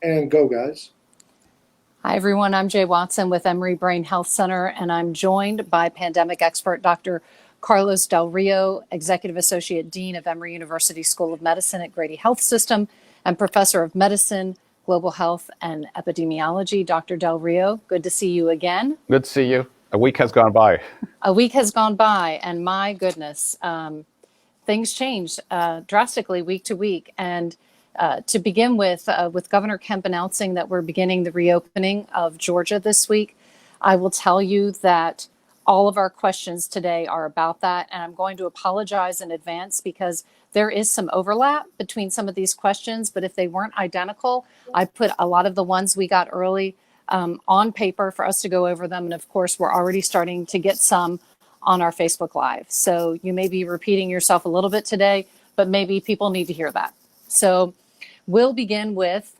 And go, guys. Hi, everyone. I'm Jay Watson with Emory Brain Health Center, and I'm joined by pandemic expert Dr. Carlos del Rio, Executive Associate Dean of Emory University School of Medicine at Grady Health System and Professor of Medicine, Global Health, and Epidemiology. Dr. del Rio, good to see you again. Good to see you. A week has gone by. A week has gone by, and my goodness, things change drastically week to week. And to begin with Governor Kemp announcing that we're beginning the reopening of Georgia this week, I will tell you that all of our questions today are about that. And I'm going to apologize in advance because there is some overlap between some of these questions. But if they weren't identical, I put a lot of the ones we got early on paper for us to go over them. And of course, we're already starting to get some on our Facebook Live. So you may be repeating yourself a little bit today, but maybe people need to hear that. So we'll begin with,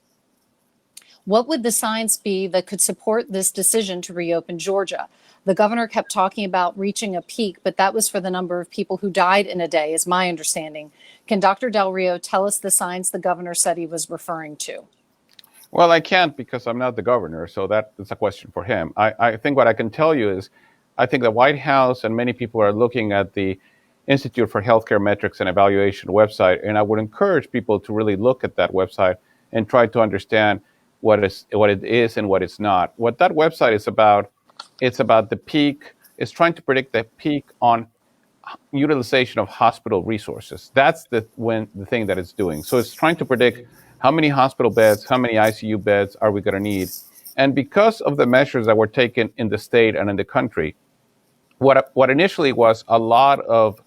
what would the science be that could support this decision to reopen Georgia? The governor kept talking about reaching a peak, but that was for the number of people who died in a day, is my understanding. Can Dr. Del Rio tell us the science the governor said he was referring to? Well, I can't because I'm not the governor, so that's a question for him. I think what I can tell you is, I think the White House and many people are looking at the Institute for Healthcare Metrics and Evaluation website, and I would encourage people to really look at that website and try to understand what it is and what it's not. What that website is about, it's about the peak. It's trying to predict the peak on utilization of hospital resources. That's the thing that it's doing. So it's trying to predict how many hospital beds, how many ICU beds are we going to need. And because of the measures that were taken in the state and in the country, what initially was a lot of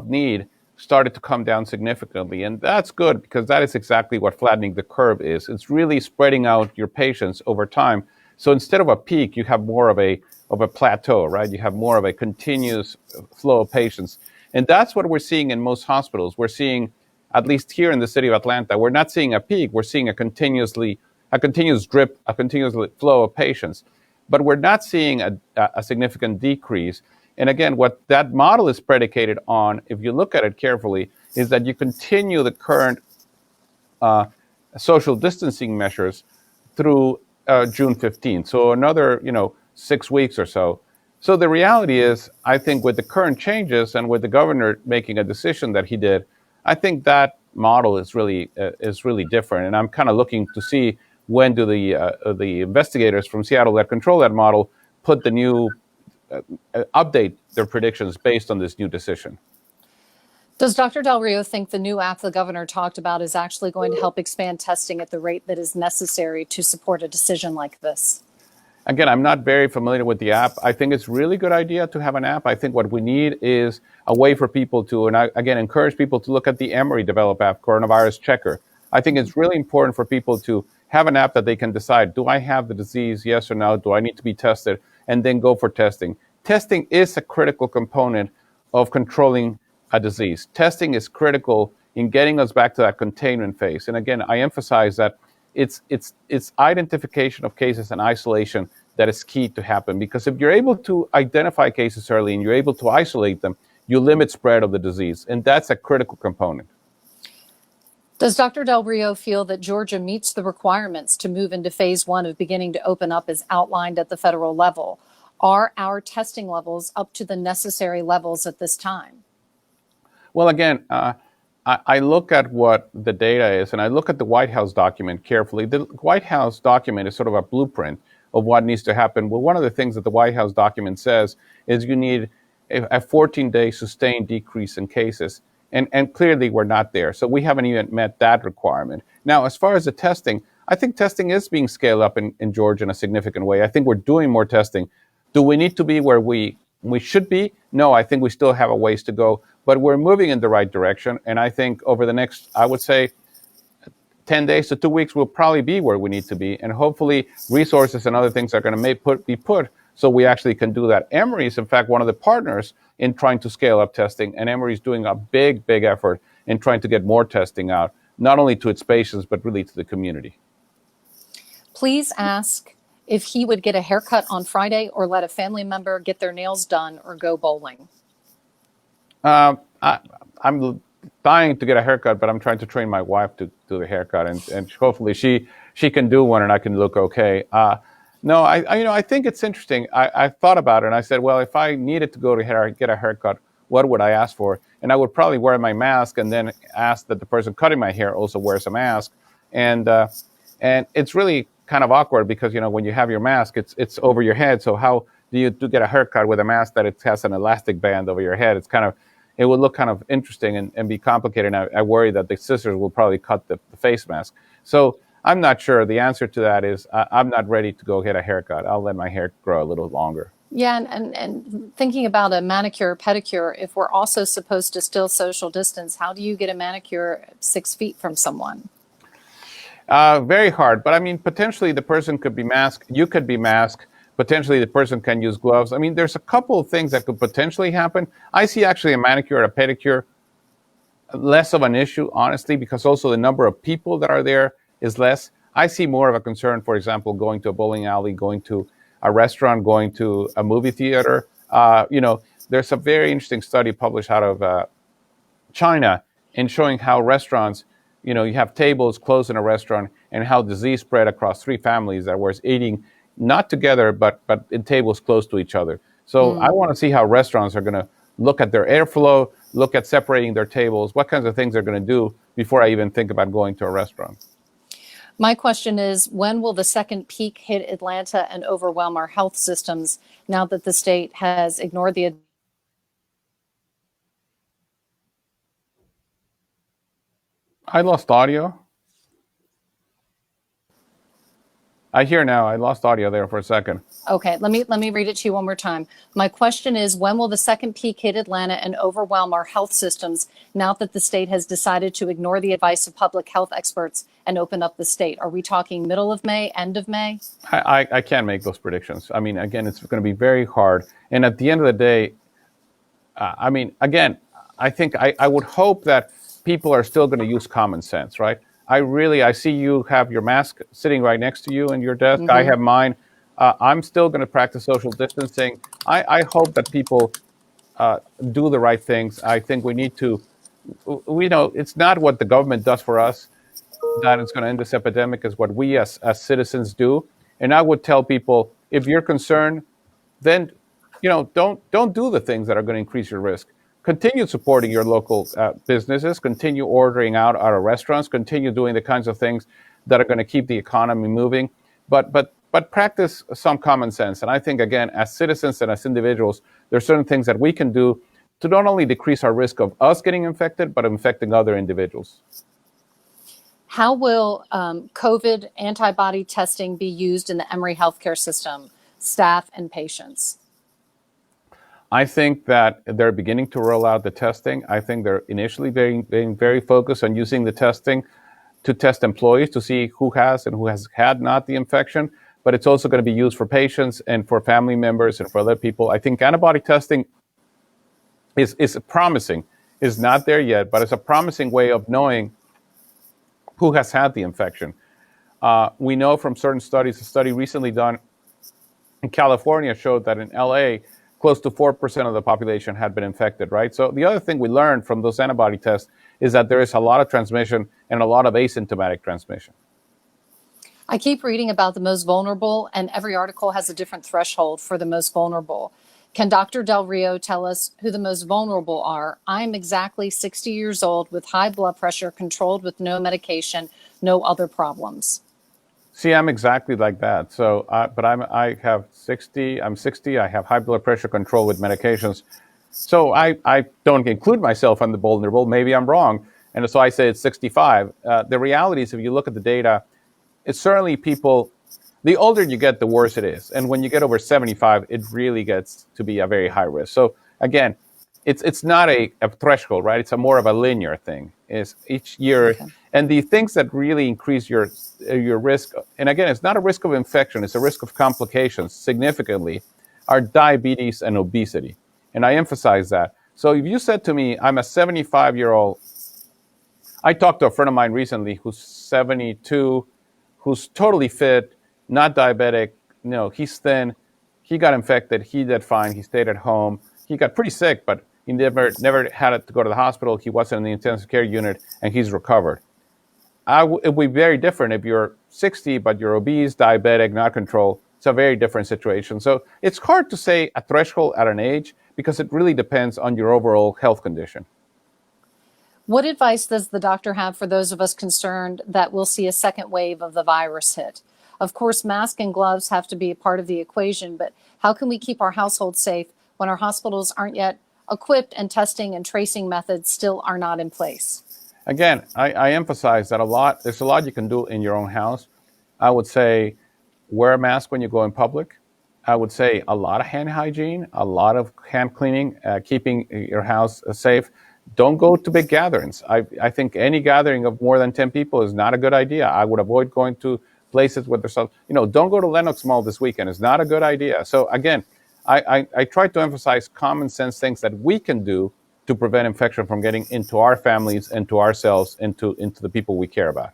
need started to come down significantly. And that's good because that is exactly what flattening the curve is. It's really spreading out your patients over time. So instead of a peak, you have more of a plateau, right? You have more of a continuous flow of patients. And that's what we're seeing in most hospitals. We're seeing, at least here in the city of Atlanta, we're not seeing a peak. We're seeing a continuous drip, a continuous flow of patients. But we're not seeing a significant decrease. And again, what that model is predicated on, if you look at it carefully, is that you continue the current social distancing measures through June 15th. So another, 6 weeks or so. So the reality is, I think with the current changes and with the governor making a decision that he did, I think that model is really different. And I'm kind of looking to see when do the investigators from Seattle that control that model put the new update their predictions based on this new decision. Does Dr. Del Rio think the new app the governor talked about is actually going to help expand testing at the rate that is necessary to support a decision like this? Again, I'm not very familiar with the app. I think it's a really good idea to have an app. I think what we need is a way for people to, and I, again, encourage people to look at the Emory developed app, Coronavirus Checker. I think it's really important for people to have an app that they can decide, do I have the disease, yes or no? Do I need to be tested? And then go for testing. Testing is a critical component of controlling a disease. Testing is critical in getting us back to that containment phase. And again, I emphasize that it's identification of cases and isolation that is key to happen. Because if you're able to identify cases early and you're able to isolate them, you limit spread of the disease. And that's a critical component. Does Dr. Del Rio feel that Georgia meets the requirements to move into phase 1 of beginning to open up as outlined at the federal level? Are our testing levels up to the necessary levels at this time? Well, again, I look at what the data is, and I look at the White House document carefully. The White House document is sort of a blueprint of what needs to happen. Well, one of the things that the White House document says is you need a 14-day sustained decrease in cases. And clearly we're not there. So we haven't even met that requirement. Now, as far as the testing, I think testing is being scaled up in Georgia in a significant way. I think we're doing more testing. Do we need to be where we should be? No, I think we still have a ways to go, but we're moving in the right direction. And I think over the next, I would say, 10 days to 2 weeks, we'll probably be where we need to be. And hopefully resources and other things are going to be put so we actually can do that. Emory is, in fact, one of the partners in trying to scale up testing. And Emory is doing a big effort in trying to get more testing out, not only to its patients, but really to the community. Please ask if he would get a haircut on Friday or let a family member get their nails done or go bowling. I'm dying to get a haircut, but I'm trying to train my wife to do the haircut, and hopefully she can do one and I can look okay. No, I think it's interesting. I thought about it and I said, well, if I needed to go to get a haircut, what would I ask for? And I would probably wear my mask and then ask that the person cutting my hair also wears a mask. And it's really kind of awkward because when you have your mask, it's over your head. So how do you get a haircut with a mask that it has an elastic band over your head? It would look kind of interesting and be complicated. And I worry that the scissors will probably cut the face mask. So I'm not sure. The answer to that is I'm not ready to go get a haircut. I'll let my hair grow a little longer. Yeah, and thinking about a manicure or pedicure, if we're also supposed to still social distance, how do you get a manicure 6 feet from someone? Very hard. But I mean, potentially the person could be masked. You could be masked. Potentially the person can use gloves. I mean, there's a couple of things that could potentially happen. I see actually a manicure or a pedicure less of an issue, honestly, because also the number of people that are there is less. I see more of a concern, for example, going to a bowling alley, going to a restaurant, going to a movie theater. There's a very interesting study published out of China in showing how restaurants, you have tables closed in a restaurant and how disease spread across 3 families that were eating not together, but in tables close to each other. So I want to see how restaurants are going to look at their airflow, look at separating their tables, what kinds of things they're going to do before I even think about going to a restaurant. My question is, when will the second peak hit Atlanta and overwhelm our health systems now that the state has ignored the... I lost audio. I hear now. I lost audio there for a second. Okay, let me read it to you one more time. My question is, when will the second peak hit Atlanta and overwhelm our health systems now that the state has decided to ignore the advice of public health experts and open up the state? Are we talking middle of May, end of May? I can't make those predictions. I mean, again, it's going to be very hard. And at the end of the day, I think I would hope that people are still going to use common sense, right? I see you have your mask sitting right next to you in your desk. Mm-hmm. I have mine. I'm still going to practice social distancing. I hope that people do the right things. I think we need to, it's not what the government does for us that is going to end this epidemic, is what we as citizens do. And I would tell people, if you're concerned, then, don't do the things that are going to increase your risk. Continue supporting your local businesses, continue ordering out of restaurants, continue doing the kinds of things that are going to keep the economy moving, but practice some common sense. And I think, again, as citizens and as individuals, there are certain things that we can do to not only decrease our risk of us getting infected, but infecting other individuals. How will COVID antibody testing be used in the Emory healthcare system, staff and patients? I think that they're beginning to roll out the testing. I think they're initially being very focused on using the testing to test employees to see who has and who has had not the infection. But it's also going to be used for patients and for family members and for other people. I think antibody testing is promising. It's not there yet, but it's a promising way of knowing who has had the infection. We know from certain studies, a study recently done in California showed that in LA, close to 4% of the population had been infected, right? So the other thing we learned from those antibody tests is that there is a lot of transmission and a lot of asymptomatic transmission. I keep reading about the most vulnerable, and every article has a different threshold for the most vulnerable. Can Dr. Del Rio tell us who the most vulnerable are? I'm exactly 60 years old with high blood pressure, controlled with no medication, no other problems. See, I'm exactly like that. So, but I have 60. I'm 60. I have high blood pressure control with medications. So I don't include myself on the vulnerable. Maybe I'm wrong, and so I say it's 65. The reality is, if you look at the data, it's certainly people. The older you get, the worse it is, and when you get over 75, it really gets to be a very high risk. So again, it's not a threshold, right? It's more of a linear thing. Is each year. Okay. And the things that really increase your risk, and again, it's not a risk of infection, it's a risk of complications significantly, are diabetes and obesity. And I emphasize that. So if you said to me, I'm a 75-year-old, I talked to a friend of mine recently who's 72, who's totally fit, not diabetic, he's thin, he got infected, he did fine, he stayed at home, he got pretty sick, but He never had to go to the hospital. He wasn't in the intensive care unit, and he's recovered. It would be very different if you're 60, but you're obese, diabetic, not controlled. It's a very different situation. So it's hard to say a threshold at an age because it really depends on your overall health condition. What advice does the doctor have for those of us concerned that we'll see a second wave of the virus hit? Of course, masks and gloves have to be a part of the equation, but how can we keep our household safe when our hospitals aren't yet equipped and testing and tracing methods still are not in place? Again, I emphasize that there's a lot you can do in your own house. I would say wear a mask when you go in public. I would say a lot of hand hygiene, a lot of hand cleaning, keeping your house safe. Don't go to big gatherings. I think any gathering of more than 10 people is not a good idea. I would avoid going to places where there's, don't go to Lenox Mall this weekend. It's not a good idea. So again, I try to emphasize common sense things that we can do to prevent infection from getting into our families, into ourselves, into the people we care about.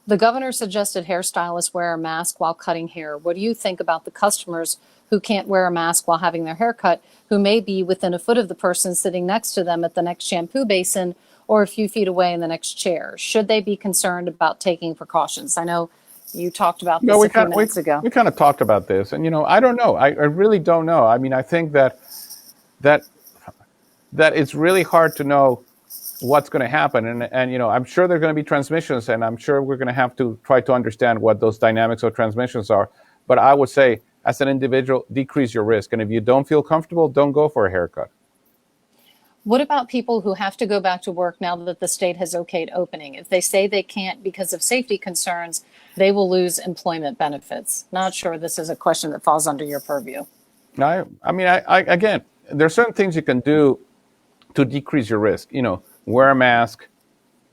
The governor suggested hairstylists wear a mask while cutting hair. What do you think about the customers who can't wear a mask while having their hair cut, who may be within a foot of the person sitting next to them at the next shampoo basin or a few feet away in the next chair? Should they be concerned about taking precautions? I know you talked about this a few minutes ago. We kind of talked about this, and I don't know. I really don't know. I mean, I think that it's really hard to know what's going to happen, and I'm sure there are going to be transmissions, and I'm sure we're going to have to try to understand what those dynamics of transmissions are. But I would say, as an individual, decrease your risk, and if you don't feel comfortable, don't go for a haircut. What about people who have to go back to work now that the state has okayed opening? If they say they can't because of safety concerns, they will lose employment benefits. Not sure this is a question that falls under your purview. I mean, again, there are certain things you can do to decrease your risk. Wear a mask,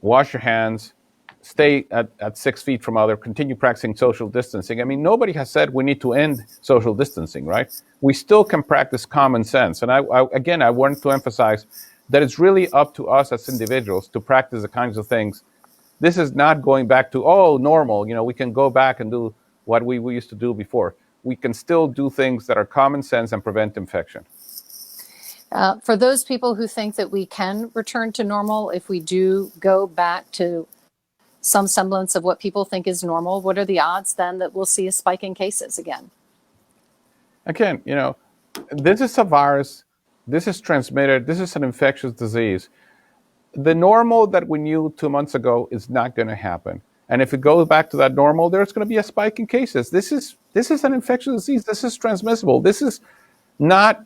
wash your hands, stay at 6 feet from others, continue practicing social distancing. I mean, nobody has said we need to end social distancing, right? We still can practice common sense. And I want to emphasize that it's really up to us as individuals to practice the kinds of things. This is not going back to, normal. We can go back and do what we used to do before. We can still do things that are common sense and prevent infection. For those people who think that we can return to normal if we do go back to some semblance of what people think is normal, what are the odds then that we'll see a spike in cases again? Again, this is a virus. This is transmitted. This is an infectious disease. The normal that we knew 2 months ago is not going to happen. And if it goes back to that normal, there's going to be a spike in cases. This is an infectious disease. This is transmissible. This is not.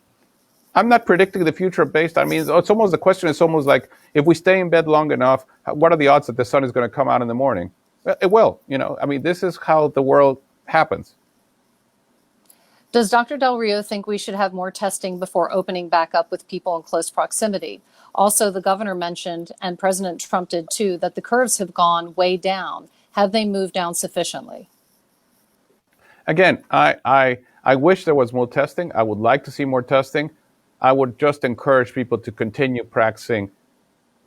I'm not predicting the future based on, it's almost, the question is almost like, if we stay in bed long enough, what are the odds that the sun is going to come out in the morning? It will, this is how the world happens. Does Dr. Del Rio think we should have more testing before opening back up with people in close proximity? Also, the governor mentioned, and President Trump did too, that the curves have gone way down. Have they moved down sufficiently? Again, I wish there was more testing. I would like to see more testing. I would just encourage people to continue practicing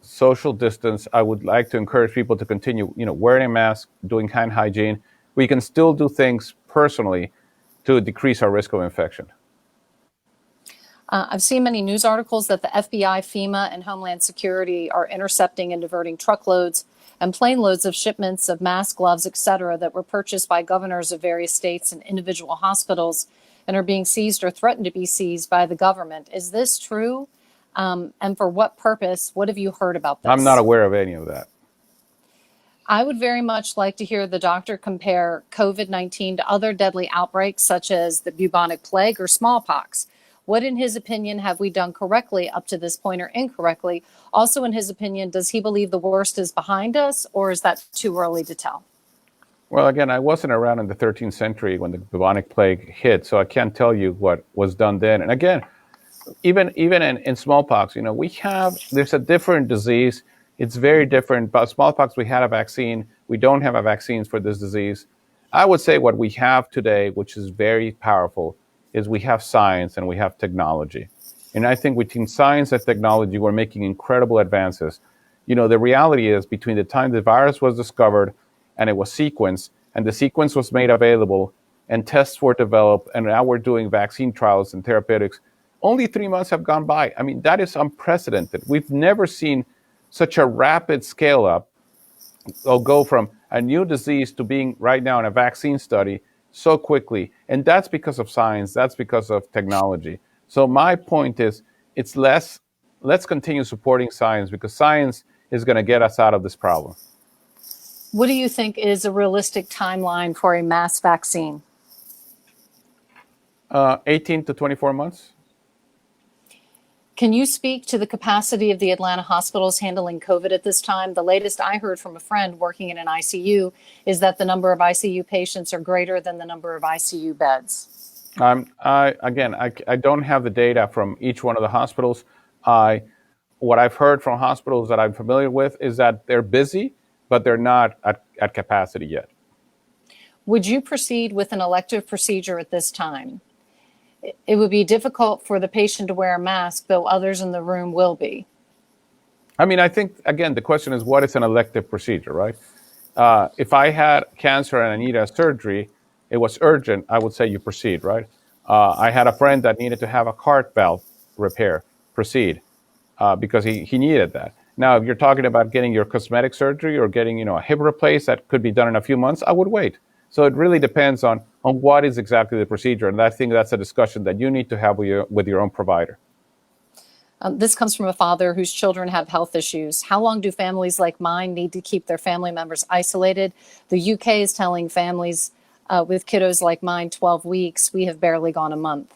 social distance. I would like to encourage people to continue, wearing a mask, doing hand hygiene. We can still do things personally to decrease our risk of infection. I've seen many news articles that the FBI, FEMA, and Homeland Security are intercepting and diverting truckloads and plane loads of shipments of masks, gloves, et cetera, that were purchased by governors of various states and individual hospitals and are being seized or threatened to be seized by the government. Is this true? And for what purpose? What have you heard about this? I'm not aware of any of that. I would very much like to hear the doctor compare COVID-19 to other deadly outbreaks, such as the bubonic plague or smallpox. What, in his opinion, have we done correctly up to this point or incorrectly? Also, in his opinion, does he believe the worst is behind us, or is that too early to tell? Well, again, I wasn't around in the 13th century when the bubonic plague hit, so I can't tell you what was done then. And again, even in smallpox, there's a different disease. It's very different. But smallpox, we had a vaccine. We don't have a vaccine for this disease. I would say what we have today, which is very powerful, is we have science and we have technology. And I think between science and technology, we're making incredible advances. The reality is, between the time the virus was discovered and it was sequenced, and the sequence was made available, and tests were developed, and now we're doing vaccine trials and therapeutics, only 3 months have gone by. I mean, that is unprecedented. We've never seen such a rapid scale up or go from a new disease to being right now in a vaccine study so quickly. And that's because of science. That's because of technology. So my point is, it's less, let's continue supporting science because science is going to get us out of this problem. What do you think is a realistic timeline for a mass vaccine? 18 to 24 months. Can you speak to the capacity of the Atlanta hospitals handling COVID at this time? The latest I heard from a friend working in an ICU is that the number of ICU patients are greater than the number of ICU beds. I don't have the data from each one of the hospitals. What I've heard from hospitals that I'm familiar with is that they're busy, but they're not at capacity yet. Would you proceed with an elective procedure at this time? It would be difficult for the patient to wear a mask, though others in the room will be. I mean, I think, again, the question is, what is an elective procedure, right? If I had cancer and I needed a surgery, it was urgent, I would say you proceed, right? I had a friend that needed to have a heart valve repair, proceed, because he needed that. Now, if you're talking about getting your cosmetic surgery or getting, a hip replaced that could be done in a few months, I would wait. So it really depends on what is exactly the procedure. And I think that's a discussion that you need to have with your own provider. This comes from a father whose children have health issues. How long do families like mine need to keep their family members isolated? The UK is telling families with kiddos like mine 12 weeks. We have barely gone a month.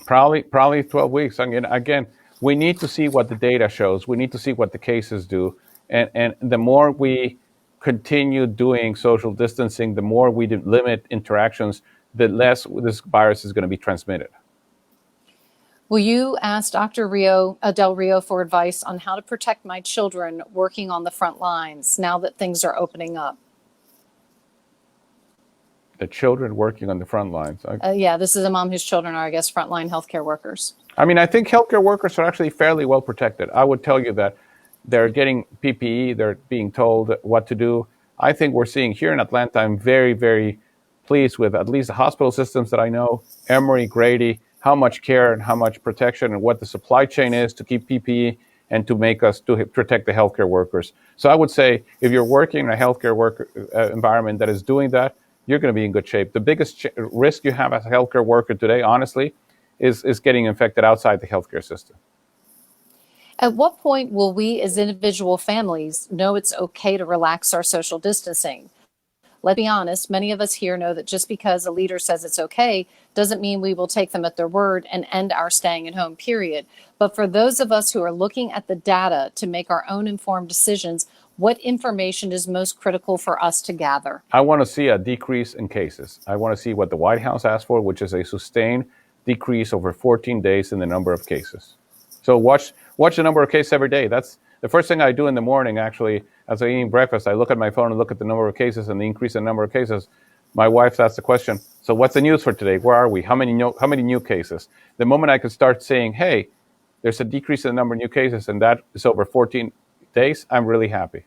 Probably 12 weeks. Again, we need to see what the data shows. We need to see what the cases do. And the more we continue doing social distancing, the more we limit interactions, the less this virus is going to be transmitted. Will you ask Dr. del Rio for advice on how to protect my children working on the front lines now that things are opening up? The children working on the front lines. Yeah, this is a mom whose children are, I guess, frontline healthcare workers. I mean, I think healthcare workers are actually fairly well protected. I would tell you that they're getting PPE, they're being told what to do. I think we're seeing here in Atlanta, I'm very, very pleased with at least the hospital systems that I know, Emory, Grady, how much care and how much protection and what the supply chain is to keep PPE and to make us to protect the healthcare workers. So I would say if you're working in a healthcare worker environment that is doing that, you're going to be in good shape. The biggest risk you have as a healthcare worker today, honestly, is getting infected outside the healthcare system. At what point will we as individual families know it's okay to relax our social distancing? Let's be honest, many of us here know that just because a leader says it's okay doesn't mean we will take them at their word and end our staying at home, period. But for those of us who are looking at the data to make our own informed decisions, what information is most critical for us to gather? I want to see a decrease in cases. I want to see what the White House asked for, which is a sustained decrease over 14 days in the number of cases. So watch the number of cases every day. That's the first thing I do in the morning, actually, as I'm eating breakfast. I look at my phone and look at the number of cases and the increase in the number of cases. My wife asks the question, so what's the news for today? Where are we? How many new cases? The moment I can start saying, hey, there's a decrease in the number of new cases, and that is over 14 days, I'm really happy.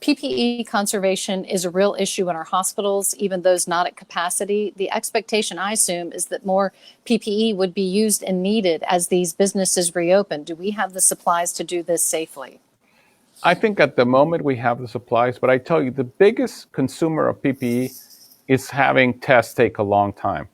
PPE conservation is a real issue in our hospitals, even those not at capacity. The expectation, I assume, is that more PPE would be used and needed as these businesses reopen. Do we have the supplies to do this safely? I think at the moment we have the supplies, but I tell you, the biggest consumer of PPE is having tests take a long time.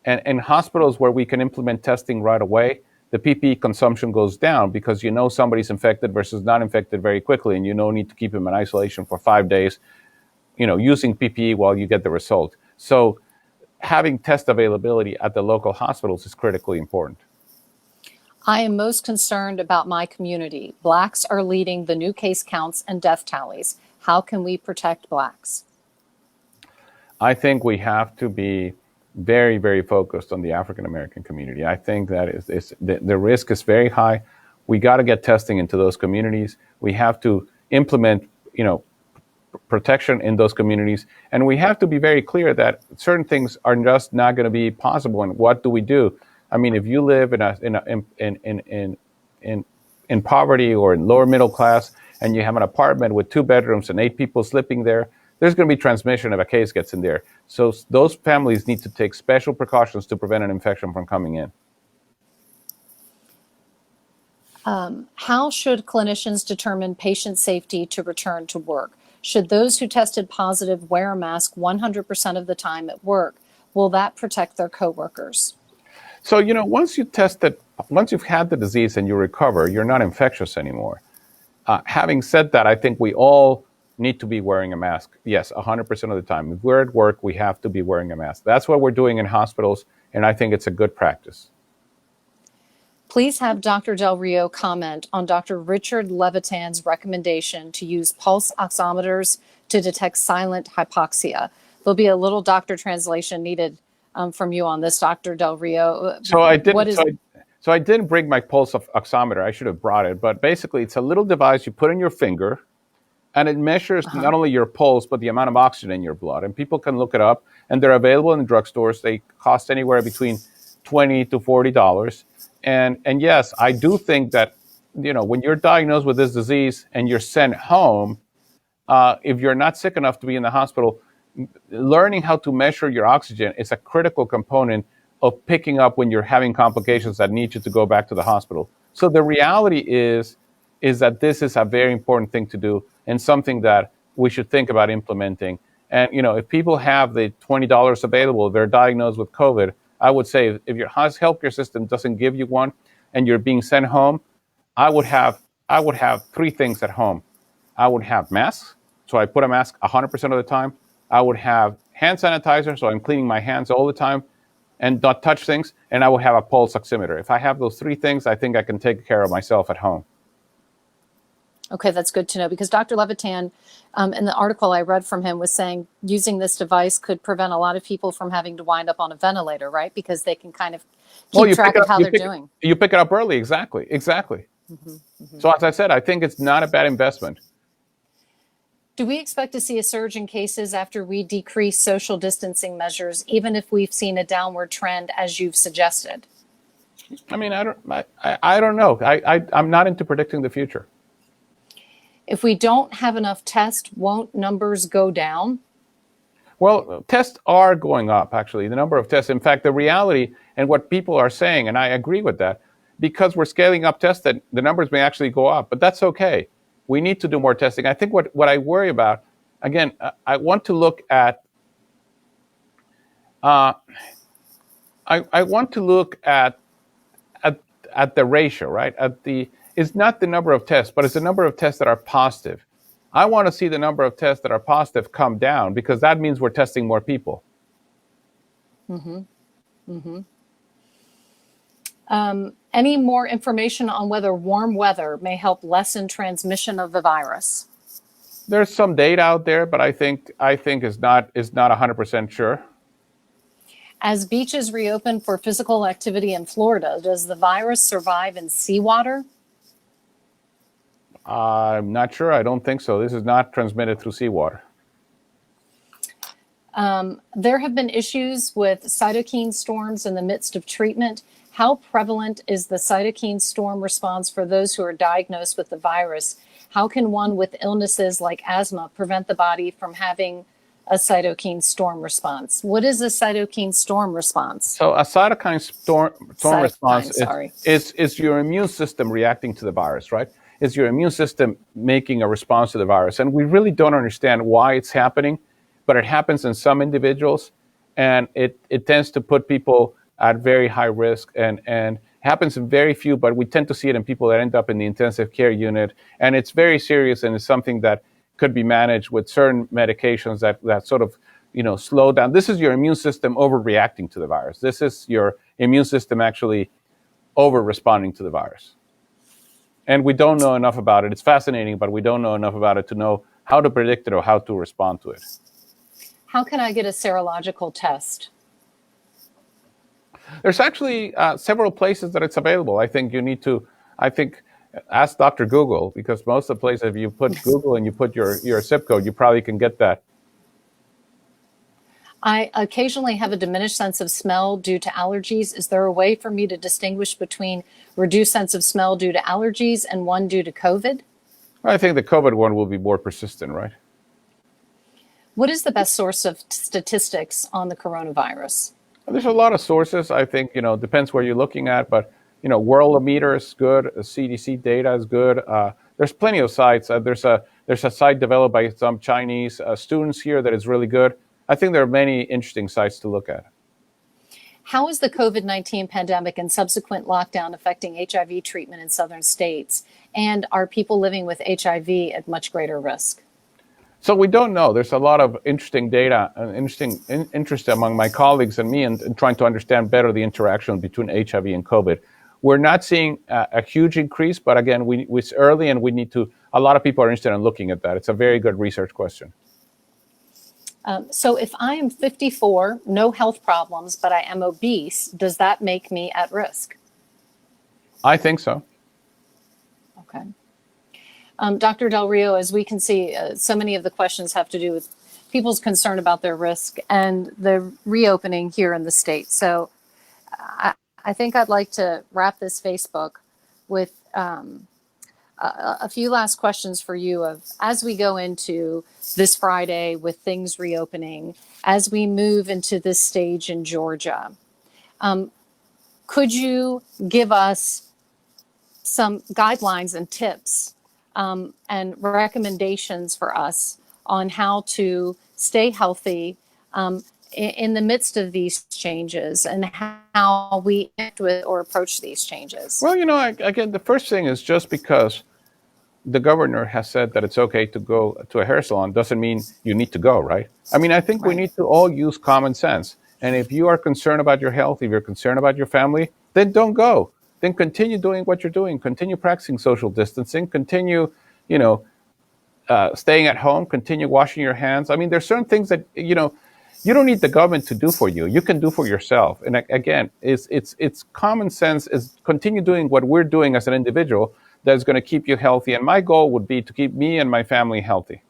And in hospitals where we can implement testing right away, the PPE consumption goes down because somebody's infected versus not infected very quickly, and need to keep them in isolation for 5 days, using PPE while you get the result. So having test availability at the local hospitals is critically important. I am most concerned about my community. Blacks are leading the new case counts and death tallies. How can we protect Blacks? I think we have to be very, very focused on the African American community. I think that the risk is very high. We got to get testing into those communities. We have to implement, protection in those communities, and we have to be very clear that certain things are just not going to be possible. And what do we do? I mean, if you live in poverty or in lower middle class, and you have an apartment with 2 bedrooms and 8 people sleeping there, there's going to be transmission if a case gets in there. So those families need to take special precautions to prevent an infection from coming in. How should clinicians determine patient safety to return to work? Should those who tested positive wear a mask 100% of the time at work? Will that protect their coworkers? So, once you've had the disease and you recover, you're not infectious anymore. Having said that, I think we all need to be wearing a mask. Yes, 100% of the time. If we're at work, we have to be wearing a mask. That's what we're doing in hospitals, and I think it's a good practice. Please have Dr. Del Rio comment on Dr. Richard Levitan's recommendation to use pulse oximeters to detect silent hypoxia. There'll be a little doctor translation needed from you on this, Dr. Del Rio. So I didn't bring my pulse oximeter. I should have brought it. But basically, it's a little device you put in your finger, and it measures not only your pulse, but the amount of oxygen in your blood. And people can look it up, and they're available in the drugstores. They cost anywhere between $20 to $40. And yes, I do think that, when you're diagnosed with this disease and you're sent home, if you're not sick enough to be in the hospital, learning how to measure your oxygen is a critical component of picking up when you're having complications that need you to go back to the hospital. So the reality is that this is a very important thing to do and something that we should think about implementing. And, if people have the $20 available, they're diagnosed with COVID, I would say if your healthcare system doesn't give you one and you're being sent home, I would have three things at home. I would have masks, so I put a mask 100% of the time. I would have hand sanitizer, so I'm cleaning my hands all the time and not touch things. And I would have a pulse oximeter. If I have those three things, I think I can take care of myself at home. Okay, that's good to know, because Dr. Levitan, in the article I read from him, was saying using this device could prevent a lot of people from having to wind up on a ventilator, right? Because they can kind of keep track of how they're doing. You pick it up early, exactly. So as I said, I think it's not a bad investment. Do we expect to see a surge in cases after we decrease social distancing measures, even if we've seen a downward trend, as you've suggested? I mean, I don't know. I'm not into predicting the future. If we don't have enough tests, won't numbers go down? Well, tests are going up, actually, the number of tests. In fact, the reality and what people are saying, and I agree with that, because we're scaling up tests, that the numbers may actually go up, but that's okay. We need to do more testing. I think what I worry about, again, I want to look at, I want to look at the ratio, right? It's not the number of tests, but it's the number of tests that are positive. I want to see the number of tests that are positive come down, because that means we're testing more people. Any more information on whether warm weather may help lessen transmission of the virus? There's some data out there, but I think is not 100% sure. As beaches reopen for physical activity in Florida, does the virus survive in seawater? I'm not sure. I don't think so. This is not transmitted through seawater. There have been issues with cytokine storms in the midst of treatment. How prevalent is the cytokine storm response for those who are diagnosed with the virus? How can one with illnesses like asthma prevent the body from having a cytokine storm response? What is a cytokine storm response? So a cytokine storm response is your immune system reacting to the virus, right? It's your immune system making a response to the virus. And we really don't understand why it's happening, but it happens in some individuals, and it tends to put people at very high risk, and happens in very few, but we tend to see it in people that end up in the intensive care unit. And it's very serious, and it's something that could be managed with certain medications that sort of, slow down. This is your immune system overreacting to the virus. This is your immune system actually over-responding to the virus. And we don't know enough about it. It's fascinating, but we don't know enough about it to know how to predict it or how to respond to it. How can I get a serological test? There's actually several places that it's available. I think you need to, ask Dr. Google, because most of the places, if you put Google and you put your zip code, you probably can get that. I occasionally have a diminished sense of smell due to allergies. Is there a way for me to distinguish between reduced sense of smell due to allergies and one due to COVID? I think the COVID one will be more persistent, right? What is the best source of statistics on the coronavirus? There's a lot of sources. I think, depends where you're looking at, but, Worldometer is good. CDC data is good. There's plenty of sites. There's a site developed by some Chinese students here that is really good. I think there are many interesting sites to look at. How is the COVID-19 pandemic and subsequent lockdown affecting HIV treatment in southern states? And are people living with HIV at much greater risk? So we don't know. There's a lot of interesting data and interest among my colleagues and me in trying to understand better the interaction between HIV and COVID. We're not seeing a huge increase, but again, it's early and a lot of people are interested in looking at that. It's a very good research question. So if I am 54, no health problems, but I am obese, does that make me at risk? I think so. Okay. Dr. Del Rio, as we can see, so many of the questions have to do with people's concern about their risk and the reopening here in the state. So I think I'd like to wrap this Facebook with a few last questions for you as we go into this Friday with things reopening, as we move into this stage in Georgia. Could you give us some guidelines and tips and recommendations for us on how to stay healthy in the midst of these changes and how we act with or approach these changes? Well, again, the first thing is just because the governor has said that it's okay to go to a hair salon doesn't mean you need to go, right? I mean, I think we need to all use common sense. And if you are concerned about your health, if you're concerned about your family, then don't go. Then continue doing what you're doing. Continue practicing social distancing. Continue, staying at home. Continue washing your hands. I mean, there's certain things that, you don't need the government to do for you. You can do for yourself. And again, it's common sense is continue doing what we're doing as an individual that's going to keep you healthy. And my goal would be to keep me and my family healthy.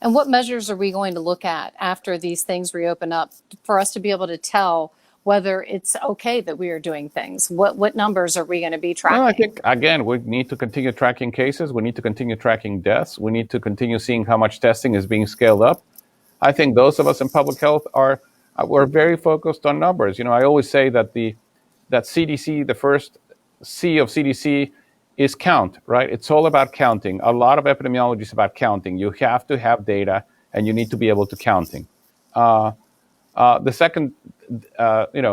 And what measures are we going to look at after these things reopen up for us to be able to tell whether it's okay that we are doing things? What numbers are we going to be tracking? Well, I think, again, we need to continue tracking cases. We need to continue tracking deaths. We need to continue seeing how much testing is being scaled up. I think those of us in public health we're very focused on numbers. I always say that that CDC, the first C of CDC, is count, right? It's all about counting. A lot of epidemiology is about counting. You have to have data, and you need to be able to counting. The second, the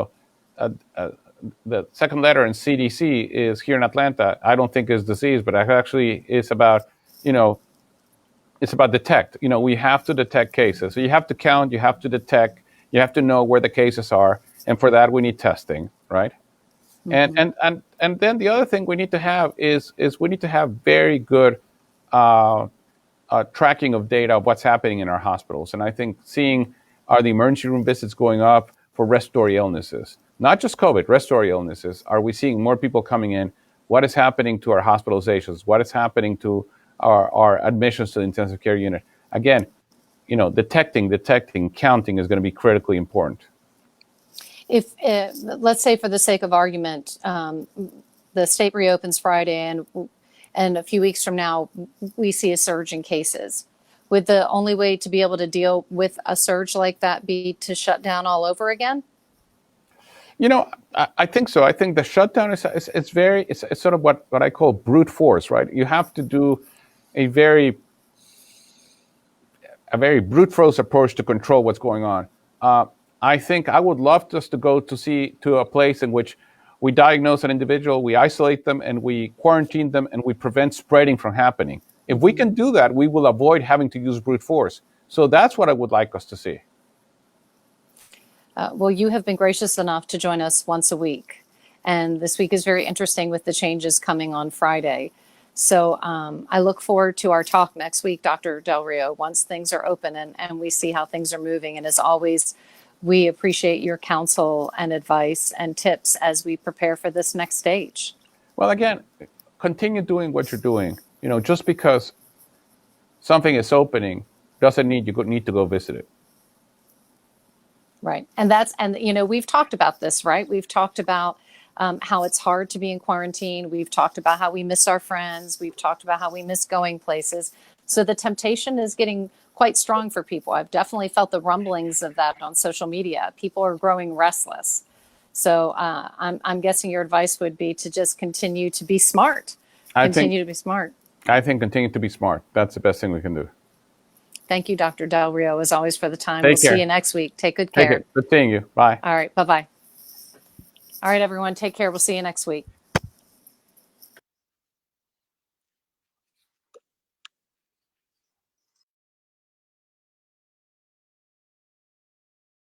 second letter in CDC is here in Atlanta. I don't think is disease, but actually it's about, it's about detect. We have to detect cases. So you have to count, you have to detect, you have to know where the cases are, and for that we need testing, right? Mm-hmm. And then the other thing we need to have is we need to have very good tracking of data of what's happening in our hospitals. And I think seeing are the emergency room visits going up for respiratory illnesses, not just COVID, respiratory illnesses. Are we seeing more people coming in? What is happening to our hospitalizations? What is happening to our admissions to the intensive care unit? Again, detecting, counting is going to be critically important. If let's say, for the sake of argument, the state reopens Friday, and a few weeks from now we see a surge in cases, would the only way to be able to deal with a surge like that be to shut down all over again? I think so. I think the shutdown is it's sort of what I call brute force, right? You have to do a very brute force approach to control what's going on. I think I would love us to go to a place in which we diagnose an individual, we isolate them, and we quarantine them, and we prevent spreading from happening. If we can do that, we will avoid having to use brute force. So that's what I would like us to see. Well, you have been gracious enough to join us once a week. And this week is very interesting with the changes coming on Friday. So I look forward to our talk next week, Dr. Del Rio, once things are open and we see how things are moving. And as always, we appreciate your counsel and advice and tips as we prepare for this next stage. Well, again, continue doing what you're doing. Just because something is opening doesn't mean you need to go visit it. Right. And we've talked about this, right? We've talked about how it's hard to be in quarantine. We've talked about how we miss our friends. We've talked about how we miss going places. So the temptation is getting quite strong for people. I've definitely felt the rumblings of that on social media. People are growing restless. So I'm guessing your advice would be to just continue to be smart. I think Continue to be smart. I think continue to be smart. That's the best thing we can do. Thank you, Dr. Del Rio, as always, for the time. Take We'll care. see you next week. Take good Take care. it. Good seeing you. Bye. All right. Bye-bye. All right, everyone. Take care. We'll see you next week.